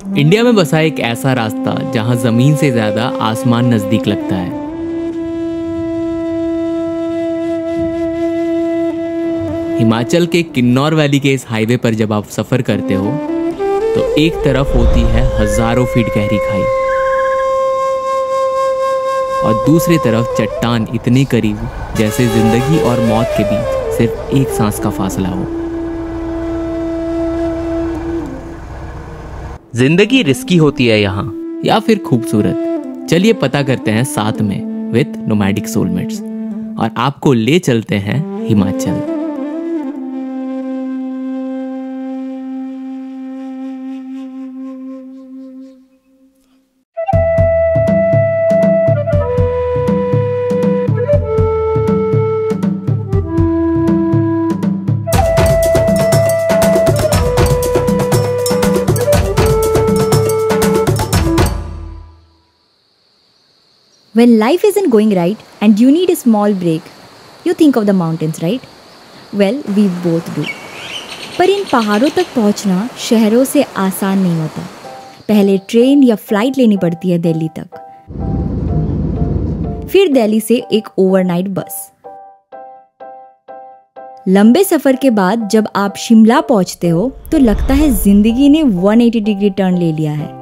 India में बसा एक ऐसा रास्ता जहां जमीन से ज्यादा आसमान नजदीक लगता है। हिमाचल के किन्नौर वैली के इस हाईवे पर जब आप सफर करते हो तो एक तरफ होती है हजारों फीट गहरी खाई और दूसरी तरफ चट्टान इतनी करीब जैसे जिंदगी और मौत के बीच सिर्फ एक सांस का फासला हो। जिंदगी रिस्की होती है यहाँ या फिर खूबसूरत? चलिए पता करते हैं साथ में विद नोमैडिक सोलमेट्स और आपको ले चलते हैं Himachal. When life isn't going right and you need a small break, you think of the mountains, right? Well, we both do. पर इन पहाड़ों तक पहुंचना शहरों से आसान नहीं होता। पहले ट्रेन या फ्लाइट लेनी पड़ती है दिल्ली तक, फिर दिल्ली से एक ओवरनाइट बस। लंबे सफर के बाद जब आप शिमला पहुंचते हो तो लगता है जिंदगी ने 180 डिग्री टर्न ले लिया है।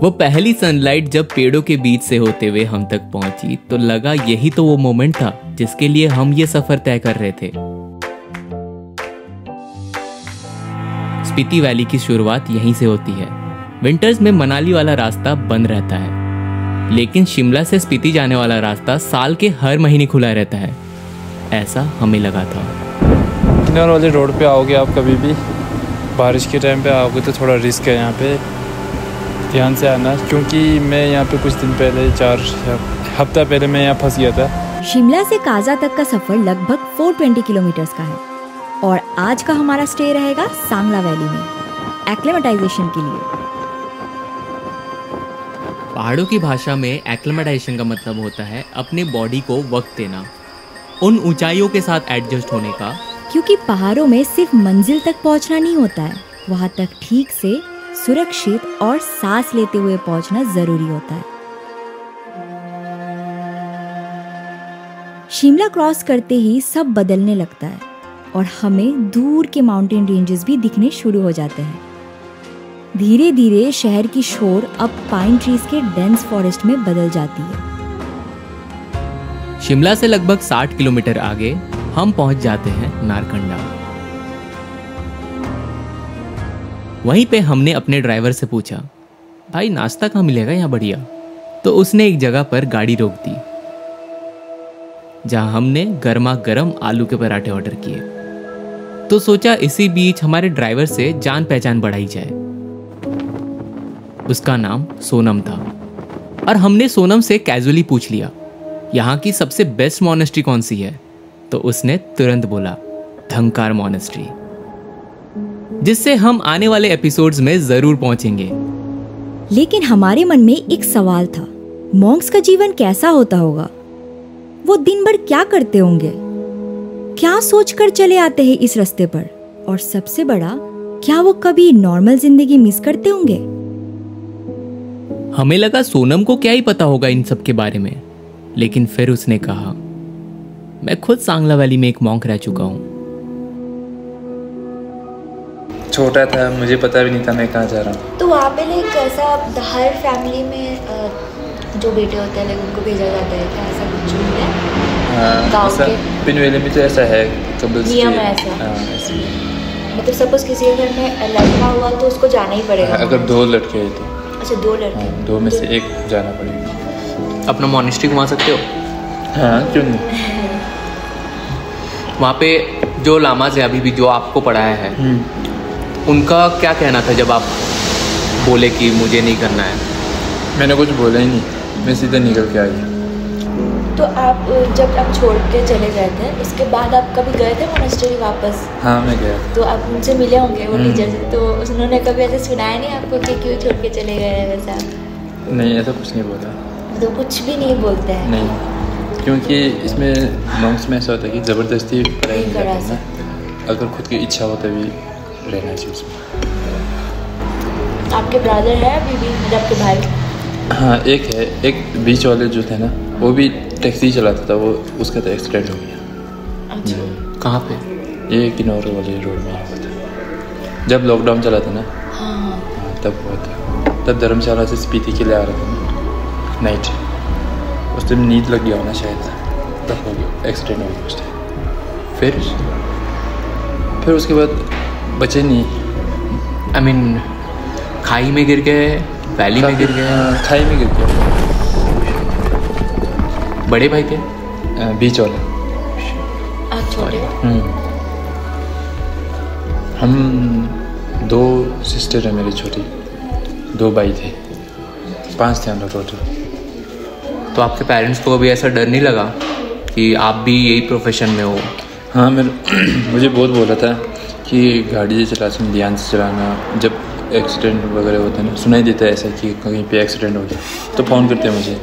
वो पहली सनलाइट जब पेड़ों के बीच से होते हुए हम तक पहुंची तो लगा यही तो वो मोमेंट था जिसके लिए हम ये सफर तय कर रहे थे। स्पीति वैली की शुरुआत यहीं से होती है। विंटर्स में मनाली वाला रास्ता बंद रहता है, लेकिन शिमला से स्पीति जाने वाला रास्ता साल के हर महीने खुला रहता है, ऐसा हमें लगा था। किन्नौर वाले रोड पे आओगे आप कभी भी, बारिश के टाइम पे आओगे तो थोड़ा रिस्क है यहाँ पे, ध्यान से आना। क्योंकि मैं यहाँ पे कुछ दिन पहले 4 हफ्ता पहले मैं यहाँ फंस गया था। शिमला से काजा तक का सफर लगभग 420 किलोमीटर्स का है और आज का हमारा स्टे रहेगा सांगला वैली में एक्लेमेटाइजेशन के लिए। पहाड़ों की भाषा में एक्लेमेटाइजेशन का मतलब होता है अपने बॉडी को वक्त देना, उन ऊंचाइयों के साथ एडजस्ट होने का। क्योंकि पहाड़ों में सिर्फ मंजिल तक पहुंचना नहीं होता है, वहां तक ठीक से सुरक्षित और सांस लेते हुए पहुंचना जरूरी होता है। शिमला क्रॉस करते ही सब बदलने लगता है और हमें दूर के माउंटेन रेंजेस भी दिखने शुरू हो जाते हैं। धीरे धीरे शहर की शोर अब पाइन ट्रीज के डेंस फॉरेस्ट में बदल जाती है। शिमला से लगभग 60 किलोमीटर आगे हम पहुंच जाते हैं नारकंडा। वहीं पे हमने अपने ड्राइवर से पूछा, भाई नाश्ता कहाँ मिलेगा यहाँ बढ़िया? तो उसने एक जगह पर गाड़ी रोक दी जहां हमने गर्मा गर्म आलू के पराठे ऑर्डर किए। तो सोचा इसी बीच हमारे ड्राइवर से जान पहचान बढ़ाई जाए। उसका नाम सोनम था और हमने सोनम से कैजुअली पूछ लिया यहाँ की सबसे बेस्ट मॉनेस्ट्री कौन सी है? तो उसने तुरंत बोला धंकार मॉनेस्ट्री, जिससे हम आने वाले एपिसोड्स में जरूर पहुंचेंगे। लेकिन हमारे मन में एक सवाल था, मॉन्क्स का जीवन कैसा होता होगा? वो दिन भर क्या करते होंगे? क्या सोचकर चले आते हैं इस रास्ते पर? और सबसे बड़ा, क्या वो कभी नॉर्मल जिंदगी मिस करते होंगे? हमें लगा सोनम को क्या ही पता होगा इन सब के बारे में, लेकिन फिर उसने कहा, मैं खुद सांगला वैली में एक मॉन्क रह चुका हूँ। छोटा था, मुझे पता भी नहीं था मैं कहाँ जा रहा हूँ। तो वहाँ पे लाइक ऐसा हर फैमिली में जो बेटे होते हैं लाइक उनको भेजा जाता है क्या? ऐसा कुछ नहीं है? हाँ, गाँव के पिन वैली में तो ऐसा है, नियम है ऐसा। मतलब सपोज किसी के घर में लड़का हुआ तो उसको जाना ही पड़ेगा। अगर 2 लड़के हैं तो। अच्छा 2 लड़के, 2 में से एक जाना पड़ेगा। अपना मॉनेस्ट्री घुमा सकते हो? हाँ क्यों नहीं। वहाँ पे जो लामाज है अभी भी जो आपको पढ़ाया है, उनका क्या कहना था जब आप बोले कि मुझे नहीं करना है? मैंने कुछ बोला ही नहीं, मैं सीधा निकल के आई। तो आप जब आप छोड़ के चले गए थे उसके बाद आप कभी गए थे मोनेस्ट्री वापस? हाँ मैं गया। तो आप उनसे मिले होंगे वो टीचर से, तो उन्होंने कभी ऐसे सुनाया नहीं आपको कि क्यों छोड़ के चले गए वैसा? नहीं ऐसा कुछ नहीं बोला। तो कुछ भी नहीं बोलते हैं? नहीं, क्योंकि इसमें मॉन्क्स में ऐसा होता है कि ज़बरदस्ती पढ़ाई नहीं करते ना, अगर खुद की इच्छा हो तभी रहना चाहिए उसमें। आपके ब्रदर है अभी भी, मतलब आपके भाई? हाँ एक है, एक बीच वाले जो थे ना वो भी टैक्सी चलाता था, वो उसका तो एक्सीडेंट हो गया। अच्छा। कहाँ पे? ये किन्नौर वाले रोड में हुआ था जब लॉकडाउन चला था ना। हाँ। तब हुआ था। तब धर्मशाला से स्पीति के लिए आ रहा था ना नाइट, उस टाइम नींद लग गया होना शायद, तब हो गया एक्सीडेंट हो गया उस टाइम। फिर उसके बाद बचे नहीं। आई मीन खाई में गिर गए, वैली में गिर गए? खाई में गिर गया। बड़े भाई थे? बीच वाला। छोटे? हम 2 सिस्टर है मेरी छोटी, 2 भाई थे, 5 थे हम लोग टोटल। तो आपके पेरेंट्स को अभी ऐसा डर नहीं लगा कि आप भी यही प्रोफेशन में हो? हाँ मुझे बहुत बोला था कि गाड़ी चलाते ध्यान से चलाना, जब एक्सीडेंट वगैरह होते हैं ना सुनाई देता है ऐसा कि कहीं पे एक्सीडेंट हो गया तो फ़ोन करते हैं मुझे,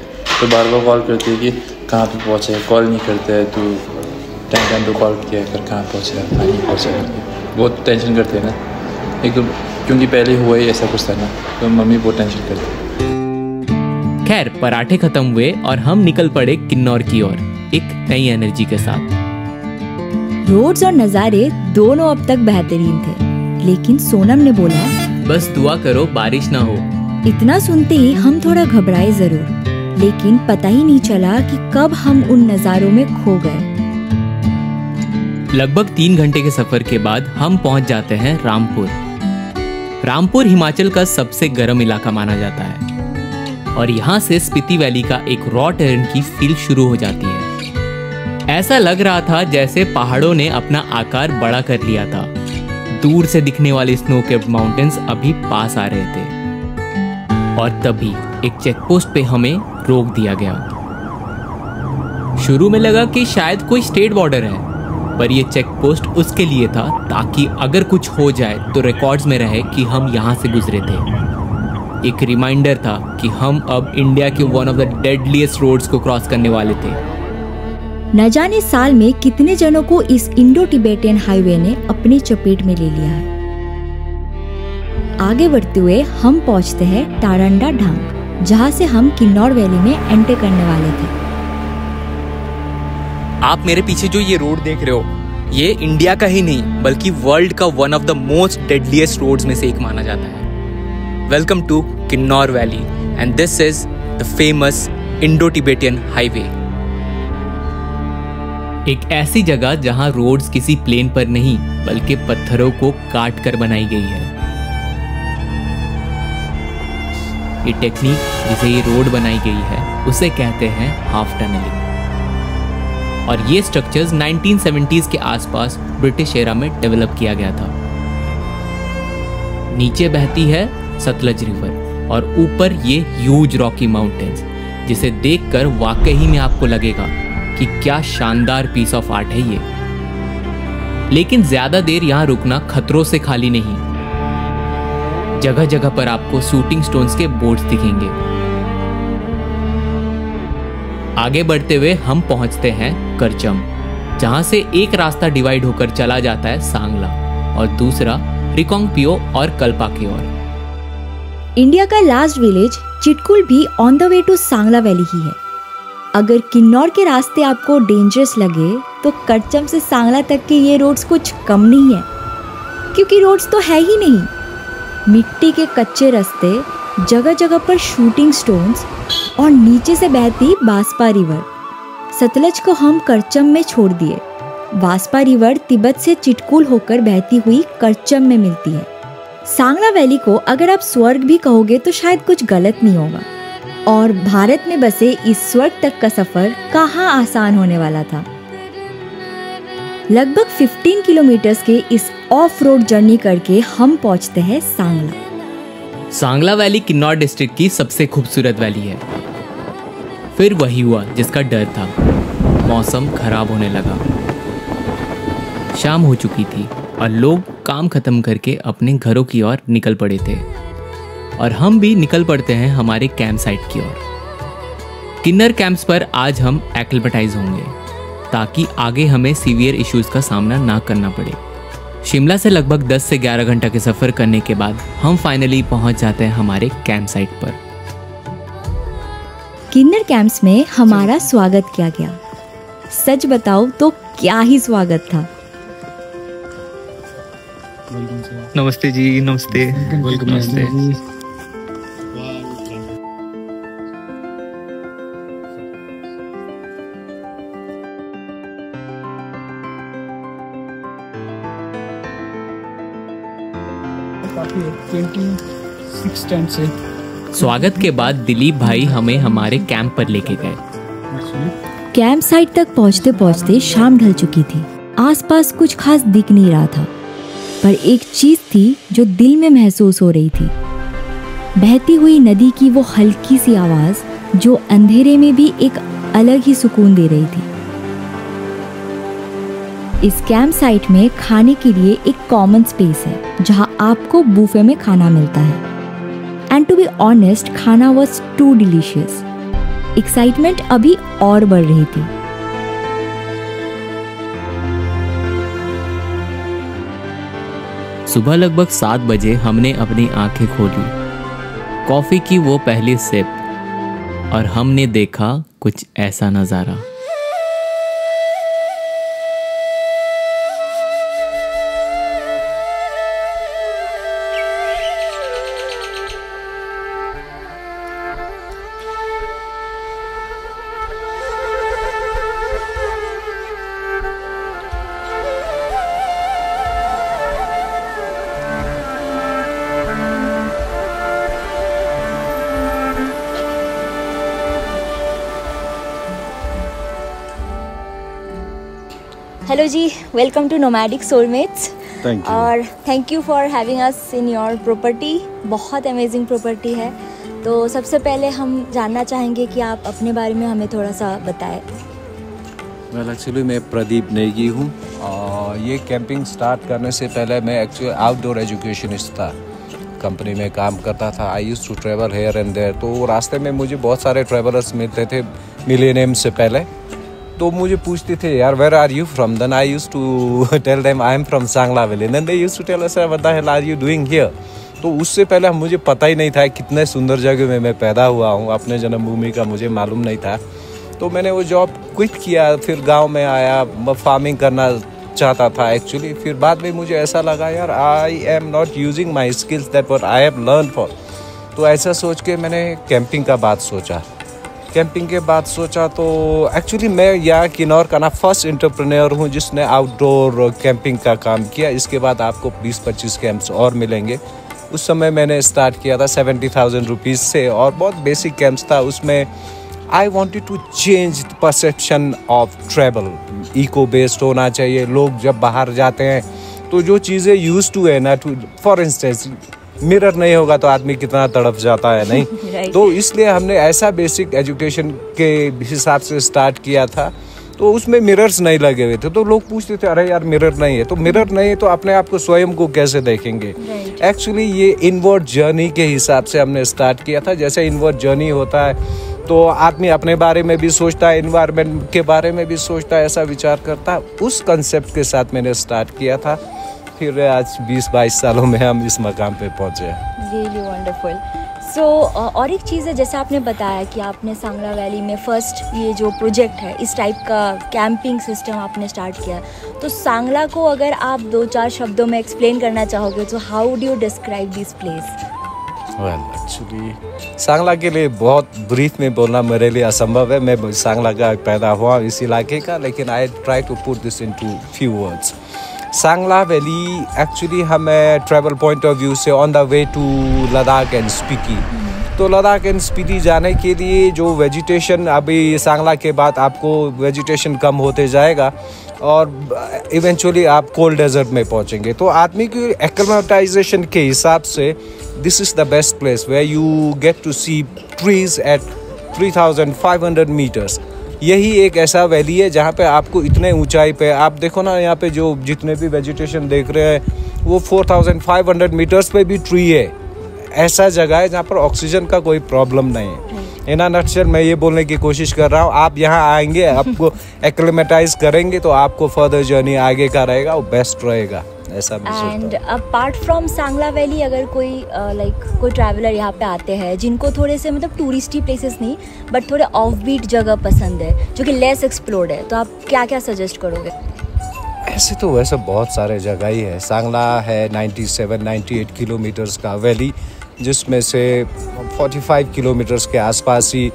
तो बार बार कॉल करते हैं कि कहाँ पे पहुँचे, कॉल नहीं करते है तो टाइम पे कॉल किया कर कहाँ पहुँचा, कहाँ नहीं पहुँचा, बहुत टेंशन करते हैं ना एक तो, क्योंकि पहले हुआ ही ऐसा कुछ था ना, तो मम्मी बहुत टेंशन करती है। खैर पराठे खत्म हुए और हम निकल पड़े किन्नौर की ओर एक नई एनर्जी के साथ। रोड्स और नज़ारे दोनों अब तक बेहतरीन थे, लेकिन सोनम ने बोला बस दुआ करो बारिश ना हो। इतना सुनते ही हम थोड़ा घबराए जरूर, लेकिन पता ही नहीं चला कि कब हम उन नज़ारों में खो गए। लगभग 3 घंटे के सफर के बाद हम पहुंच जाते हैं रामपुर। रामपुर हिमाचल का सबसे गर्म इलाका माना जाता है और यहाँ से स्पीति वैली का एक रॉ टेरेन की फील शुरू हो जाती है। ऐसा लग रहा था जैसे पहाड़ों ने अपना आकार बड़ा कर लिया था। दूर से दिखने वाले स्नो कैप्ड माउंटेन्स अभी पास आ रहे थे और तभी एक चेकपोस्ट पे हमें रोक दिया गया। शुरू में लगा कि शायद कोई स्टेट बॉर्डर है, पर यह चेकपोस्ट उसके लिए था ताकि अगर कुछ हो जाए तो रिकॉर्ड्स में रहे कि हम यहाँ से गुजरे थे। एक रिमाइंडर था कि हम अब इंडिया के one of the deadliest roads को क्रॉस करने वाले थे। न जाने साल में कितने जनों को इस इंडो टिबेटियन हाईवे ने अपनी चपेट में ले लिया है। आगे बढ़ते हुए हम पहुंचते हैं टारंडा ढांग, जहां से हम किन्नौर वैली में एंटर करने वाले थे। आप मेरे पीछे जो ये रोड देख रहे हो, ये इंडिया का ही नहीं बल्कि वर्ल्ड का one of the most deadliest roads में से एक माना जाता है। Welcome to Kinnaur valley and this is the famous Indo Tibetan highway. एक ऐसी जगह जहां रोड्स किसी प्लेन पर नहीं बल्कि पत्थरों को काट कर बनाई गई है। ये टेक्निक जिसे ये रोड बनाई गई है उसे कहते हैं हाफ टनलिंग और ये स्ट्रक्चर्स 1970s के आसपास ब्रिटिश एरा में डेवलप किया गया था। नीचे बहती है सतलज रिवर और ऊपर ये ह्यूज रॉकी माउंटेन्स, जिसे देखकर वाकई में आपको लगेगा कि क्या शानदार पीस ऑफ आर्ट है ये। लेकिन ज्यादा देर यहाँ रुकना खतरों से खाली नहीं। जगह जगह पर आपको शूटिंग स्टोन्स के बोर्ड्स दिखेंगे। आगे बढ़ते हुए हम पहुंचते हैं करचम, जहां से एक रास्ता डिवाइड होकर चला जाता है सांगला और दूसरा रिकोंगपियो और कल्पा की ओर। इंडिया का लास्ट विलेज चिटकुल भी on the way to Sangla valley ही है। अगर किन्नौर के रास्ते आपको डेंजरस लगे तो करचम से सांगला तक के ये रोड्स कुछ कम नहीं है, क्योंकि रोड्स तो है ही नहीं। मिट्टी के कच्चे रास्ते, जगह जगह पर शूटिंग स्टोन्स और नीचे से बहती बास्पा रिवर। सतलज को हम करचम में छोड़ दिए। बास्पा रिवर तिब्बत से चिटकुल होकर बहती हुई करचम में मिलती है। सांगला वैली को अगर आप स्वर्ग भी कहोगे तो शायद कुछ गलत नहीं होगा। और भारत में बसे इस स्वर्ग तक का सफर कहाँ आसान होने वाला था। लगभग 15 किलोमीटर्स के इस ऑफ रोड जर्नी करके हम पहुंचते हैं सांगला। सांगला वैली किन्नौर डिस्ट्रिक्ट की सबसे खूबसूरत वैली है। फिर वही हुआ जिसका डर था। मौसम खराब होने लगा। शाम हो चुकी थी और लोग काम खत्म करके अपने घरों की ओर निकल पड़े थे और हम भी निकल पड़ते हैं हमारे कैंप साइट की ओर। किन्नर कैंप्स पर आज हम एक्लिमेटाइज होंगे ताकि आगे हमें सीवियर इश्यूज का सामना ना करना पड़े। शिमला से लगभग 10 से 11 घंटा के सफ़र करने के बाद हम फाइनली पहुंच जाते हैं हमारे कैंप साइट पर। किन्नर कैंप्स में हमारा स्वागत किया गया। सच बताओ तो क्या ही स्वागत था। नमस्ते जी, नमस्ते। नमस्ते। काफी 26 टेंट से। स्वागत के बाद दिलीप भाई हमें हमारे कैंप पर लेके गए। कैंप साइट तक पहुंचते पहुंचते शाम ढल चुकी थी। आसपास कुछ खास दिख नहीं रहा था, पर एक चीज थी जो दिल में महसूस हो रही थी। बहती हुई नदी की वो हल्की सी आवाज जो अंधेरे में भी एक अलग ही सुकून दे रही थी। इस कैंप साइट में खाने के लिए एक कॉमन स्पेस है जहां आपको बुफे में खाना मिलता है। एंड टू बी ऑनेस्ट, खाना वॉज टू डिलीशियस। एक्साइटमेंट अभी और बढ़ रही थी। सुबह लगभग 7 बजे हमने अपनी आंखें खोली। कॉफी की वो पहली सिप और हमने देखा कुछ ऐसा नजारा। Hello ji, welcome to Nomadic Soulmates. Thank you. और thank you for having us in your property. बहुत अमेजिंग प्रॉपर्टी है। तो सबसे पहले हम जानना चाहेंगे कि आप अपने बारे में हमें थोड़ा सा बताएं। वेल एक्चुअली मैं प्रदीप नेगी हूँ। ये कैंपिंग स्टार्ट करने से पहले मैं एक्चुअली आउटडोर एजुकेशनिस्ट था। कंपनी में काम करता था। I used to travel here and there. तो रास्ते में मुझे बहुत सारे ट्रैवलर्स मिलते थे मिलेनियम से पहले। तो मुझे पूछते थे, यार where are you from? Then I used to tell them I am from Sangla valley. Then they used to tell us what the hell are you doing here? तो उससे पहले मुझे पता ही नहीं था कितने सुंदर जगह में मैं पैदा हुआ हूँ। अपने जन्मभूमि का मुझे मालूम नहीं था। तो मैंने वो जॉब क्विट किया, फिर गांव में आया, फार्मिंग करना चाहता था एक्चुअली। फिर बाद में मुझे ऐसा लगा, यार I am not using my skills that what I have learn for. तो ऐसा सोच के मैंने कैंपिंग का बात सोचा। कैंपिंग के बाद सोचा तो एक्चुअली मैं यहाँ किन्नौर का फर्स्ट एंटरप्रेन्योर हूँ जिसने आउटडोर कैंपिंग का काम किया। इसके बाद आपको 20-25 कैंप्स और मिलेंगे। उस समय मैंने स्टार्ट किया था 70,000 रुपीज़ से और बहुत बेसिक कैंप्स था। उसमें I wanted to change the perception of travel. Eco based होना चाहिए। लोग जब बाहर जाते हैं तो जो चीज़ें यूज टू है ना, टू फॉर इंस्टेंस मिरर नहीं होगा तो आदमी कितना तड़प जाता है नहीं। Right. तो इसलिए हमने ऐसा बेसिक एजुकेशन के हिसाब से स्टार्ट किया था। तो उसमें मिरर्स नहीं लगे हुए थे। तो लोग पूछते थे, अरे यार मिरर नहीं है। तो मिरर नहीं है तो अपने आप को स्वयं को कैसे देखेंगे? एक्चुअली ये इनवर्ड जर्नी के हिसाब से हमने स्टार्ट किया था। जैसे इनवर्ड जर्नी होता है तो आदमी अपने बारे में भी सोचता है, एनवायरनमेंट के बारे में भी सोचता है, ऐसा विचार करता है। उस कंसेप्ट के साथ मैंने स्टार्ट किया था। फिर आज 20-22 सालों में हम इस मकाम पे पहुंचे। Really wonderful. सो और एक चीज़ है, जैसे आपने बताया कि आपने सांगला वैली में फर्स्ट ये जो प्रोजेक्ट है, इस टाइप का कैंपिंग सिस्टम आपने स्टार्ट किया। तो सांगला को अगर आप 2-4 शब्दों में एक्सप्लेन करना चाहोगे तो how do you describe this place? Well actually Sangla के लिए बहुत ब्रीफ में बोलना मेरे लिए असंभव है। मैं सांगला का पैदा हुआ इस इलाके का, लेकिन I try to put this into few words. Sangla valley actually हमें ट्रैवल पॉइंट ऑफ व्यू से on the way to Ladakh and Spiti. तो लद्दाख एंड स्पीति जाने के लिए जो वेजिटेशन, अभी सांगला के बाद आपको वेजिटेशन कम होते जाएगा और इवेंचुअली आप कोल्ड डेजर्ट में पहुंचेंगे। तो आदमी की एक्लेमेटाइजेशन के हिसाब से this is the best place where you get to see trees at 3,500 metres. यही एक ऐसा वैली है जहाँ पे आपको इतने ऊंचाई पे, आप देखो ना यहाँ पे जो जितने भी वेजिटेशन देख रहे हैं वो 4,500 मीटर्स पे भी ट्री है। ऐसा जगह है जहाँ पर ऑक्सीजन का कोई प्रॉब्लम नहीं है। इन अ नटशेल मैं ये बोलने की कोशिश कर रहा हूँ, आप यहाँ आएंगे, आपको एक्लेमेटाइज करेंगे तो आपको फर्दर जर्नी आगे का रहेगा वो बेस्ट रहेगा। ऐसा भी एंड सोचता हूँ। अपार्ट फ्रॉम सांगला वैली अगर कोई कोई ट्रैवलर यहाँ पे आते हैं जिनको थोड़े से मतलब टूरिस्टी प्लेसेस नहीं बट थोड़े ऑफ बीट जगह पसंद है जो कि लेस एक्सप्लोर्ड है, तो आप क्या क्या सजेस्ट करोगे? ऐसे तो वैसे बहुत सारे जगह ही है। सांगला है 97-98 किलोमीटर्स का वैली, जिसमें से 45 किलोमीटर्स के आसपास ही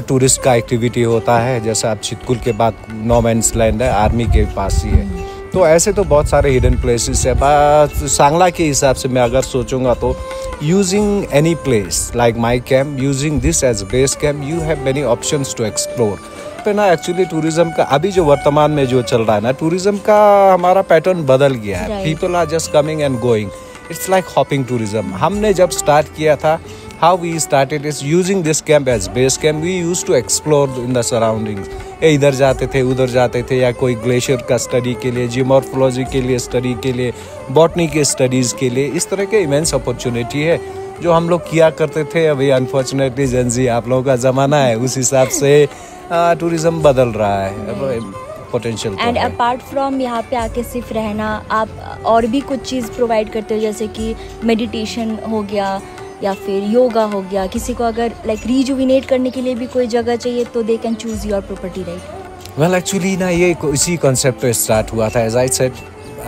टूरिस्ट का एक्टिविटी होता है। जैसे आप चितकुल के बाद नो मैंस लैंड है, आर्मी के पास ही है। तो ऐसे तो बहुत सारे हिडन प्लेसेस है। बस सांगला के हिसाब से मैं अगर सोचूंगा तो using any place like my camp, using this as base camp, you have many options to explore. पे ना एक्चुअली टूरिज्म का अभी जो वर्तमान में जो चल रहा है ना, टूरिज्म का हमारा पैटर्न बदल गया है। People are just coming and going, it's like hopping tourism. हमने जब स्टार्ट किया था, how we started is using this camp as base camp. We used to explore in the surroundings. इधर जाते थे उधर जाते थे, या कोई ग्लेशियर का स्टडी के लिए, जियोमॉर्फोलॉजी के लिए स्टडी के लिए, बॉटनी के स्टडीज़ के लिए, इस तरह के इमेंस अपॉर्चुनिटी है जो हम लोग किया करते थे। अभी अनफॉर्चुनेटली जेनजी आप लोगों का ज़माना है, उस हिसाब से टूरिज्म बदल रहा है। पोटेंशियल एंड अपार्ट फ्रॉम यहाँ पे आके सिर्फ रहना, आप और भी कुछ चीज़ प्रोवाइड करते हो जैसे कि मेडिटेशन हो गया या फिर योगा हो गया? किसी को अगर रिजुविनेट करने के लिए भी कोई जगह चाहिए तो they can choose your property, right? Well actually ना ये इसी कॉन्सेप्ट पे स्टार्ट हुआ था। As I said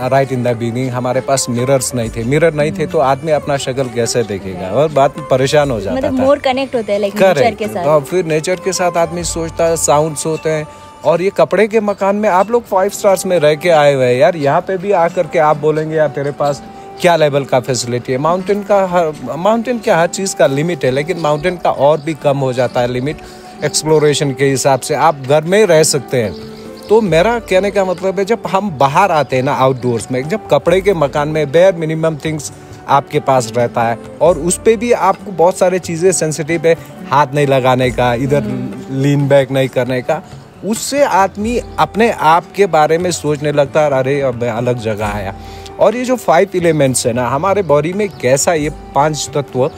right in the beginning, हमारे पास मिरर्स नहीं थे। मिरर नहीं थे तो आदमी अपना शक्ल कैसे देखेगा, और बात में परेशान हो जाता मतलब था। मोर कनेक्ट होते हैं नेचर के साथ। तो फिर नेचर के साथ आदमी सोचता है, साउंड्स होते हैं। और ये कपड़े के मकान में आप लोग 5 स्टार्स में रह के आए हुए हैं यार, यहाँ पे भी आकर के आप बोलेंगे यार तेरे पास क्या लेवल का फैसिलिटी है। माउंटेन का हर चीज़ का लिमिट है, लेकिन माउंटेन का और भी कम हो जाता है लिमिट एक्सप्लोरेशन के हिसाब से। आप घर में रह सकते हैं। तो मेरा कहने का मतलब है, जब हम बाहर आते हैं ना आउटडोर्स में, जब कपड़े के मकान में बेयर मिनिमम थिंग्स आपके पास रहता है, और उस पर भी आपको बहुत सारी चीज़ें सेंसिटिव है, हाथ नहीं लगाने का, इधर लीन बैक नहीं करने का, उससे आदमी अपने आप के बारे में सोचने लगता है, अरे अब अलग जगह आया। और ये जो 5 एलिमेंट्स है ना हमारे बॉडी में, कैसा ये 5 तत्व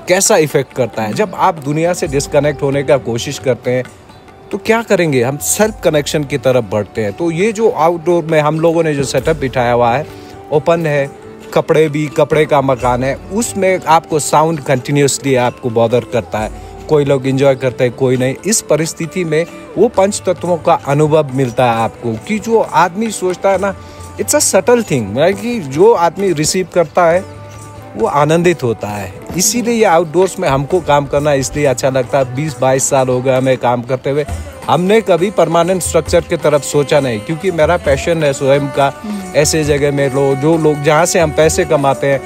कैसा इफेक्ट करता है। जब आप दुनिया से डिस्कनेक्ट होने का कोशिश करते हैं तो क्या करेंगे, हम सेल्फ कनेक्शन की तरफ बढ़ते हैं। तो ये जो आउटडोर में हम लोगों ने जो सेटअप बिठाया हुआ है, ओपन है, कपड़े का मकान है, उसमें आपको साउंड कंटिन्यूसली आपको बॉदर करता है। कोई लोग एंजॉय करते हैं, कोई नहीं। इस परिस्थिति में वो 5 तत्वों का अनुभव मिलता है आपको, कि जो आदमी सोचता है ना, इट्स अ सटल थिंग, कि जो आदमी रिसीव करता है वो आनंदित होता है। इसीलिए ये आउटडोर्स में हमको काम करना इसलिए अच्छा लगता है। 20-22 साल हो गए हमें काम करते हुए, हमने कभी परमानेंट स्ट्रक्चर की तरफ सोचा नहीं, क्योंकि मेरा पैशन है स्वयं का ऐसे जगह में जो लोग जहाँ से हम पैसे कमाते हैं,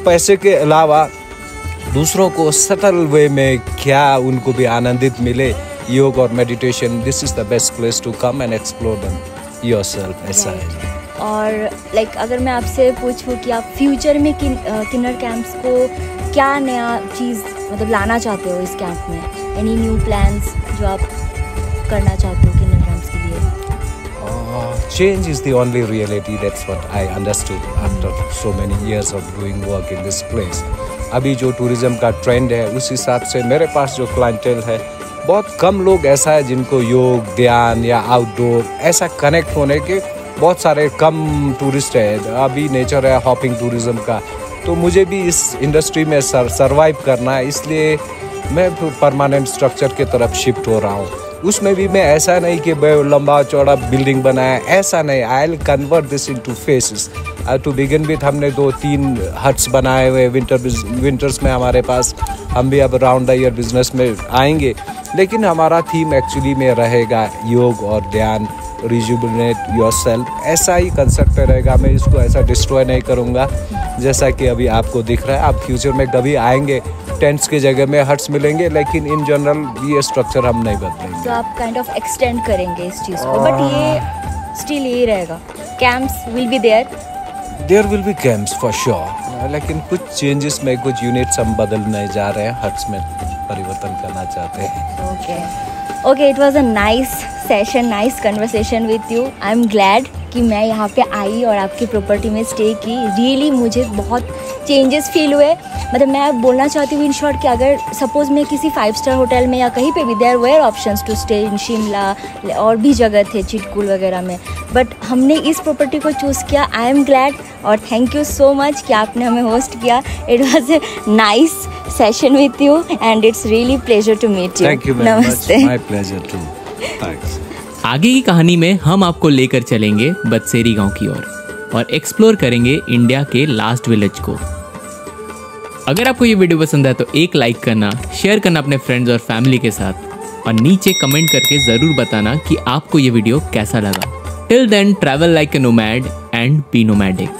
पैसे के अलावा दूसरों को सटल वे में क्या उनको भी आनंदित मिले। योग और meditation, this is the best place to come and explore them yourself. ऐसा है। और अगर मैं आपसे पूछूं कि आप फ्यूचर में किन्नर कैंप्स को क्या नया चीज़ मतलब लाना चाहते हो इस कैंप में? एनी न्यू प्लान्स जो आप करना चाहते हो किन्नर कैंप्स के लिए? Change is the only reality. That's what I understood after so many years of doing work in this place. अभी जो टूरिज्म का ट्रेंड है, उस हिसाब से मेरे पास जो क्लाइंटेल है, बहुत कम लोग ऐसा है जिनको योग, ध्यान या आउटडोर ऐसा कनेक्ट होने के बहुत सारे कम टूरिस्ट है। अभी नेचर है हॉपिंग टूरिज्म का, तो मुझे भी इस इंडस्ट्री में सरवाइव करना है, इसलिए मैं परमानेंट स्ट्रक्चर की तरफ शिफ्ट हो रहा हूँ। उसमें भी मैं ऐसा नहीं कि लंबा चौड़ा बिल्डिंग बनाया, ऐसा नहीं। I will convert this into faces. To begin with हमने 2-3 हट्स बनाए हुए विंटर्स में हमारे पास। हम भी अब राउंड द ईयर बिजनेस में आएंगे, लेकिन हमारा थीम एक्चुअली में रहेगा योग और ध्यान, रिजुविनेट योरसेल्फ, ऐसा ही कंसेप्ट रहेगा। मैं इसको ऐसा डिस्ट्रॉय नहीं करूँगा जैसा कि अभी आपको दिख रहा है। आप फ्यूचर में कभी आएंगे, टेंट्स की जगह में हट्स मिलेंगे, लेकिन इन जनरल ये स्ट्रक्चर हम नहीं बदलेंगे। तो आप काइंड ऑफ एक्सटेंड करेंगे इस चीज़ को, बट ये स्टिल यही रहेगा, camps will be there will be camps for sure, लेकिन कुछ चेंजेस में कुछ यूनिट्स हम बदलने जा रहे हैं, हट्स में परिवर्तन करना चाहते हैं। Okay, it was a nice session, nice conversation with you. I'm glad कि मैं यहाँ पे आई और आपकी प्रॉपर्टी में स्टे की। रियली मुझे बहुत चेंजेस फील हुए। मतलब मैं बोलना चाहती हूँ इन शॉर्ट कि अगर सपोज़ मैं किसी 5 स्टार होटल में या कहीं पे भी, there were options to stay in Shimla, और भी जगह थे चिटकुल वगैरह में, बट हमने इस प्रॉपर्टी को चूज़ किया। आई एम ग्लैड और थैंक यू सो मच कि आपने हमें होस्ट किया। It was a nice session with you and it's really pleasure to meet you. Thank you very much, my pleasure too. Thanks. आगे की कहानी में हम आपको लेकर चलेंगे बदसेरी गांव की ओर और एक्सप्लोर करेंगे इंडिया के लास्ट विलेज को। अगर आपको ये वीडियो पसंद है तो एक लाइक करना, शेयर करना अपने फ्रेंड्स और फैमिली के साथ, और नीचे कमेंट करके ज़रूर बताना कि आपको ये वीडियो कैसा लगा। Till then travel like a nomad and be nomadic.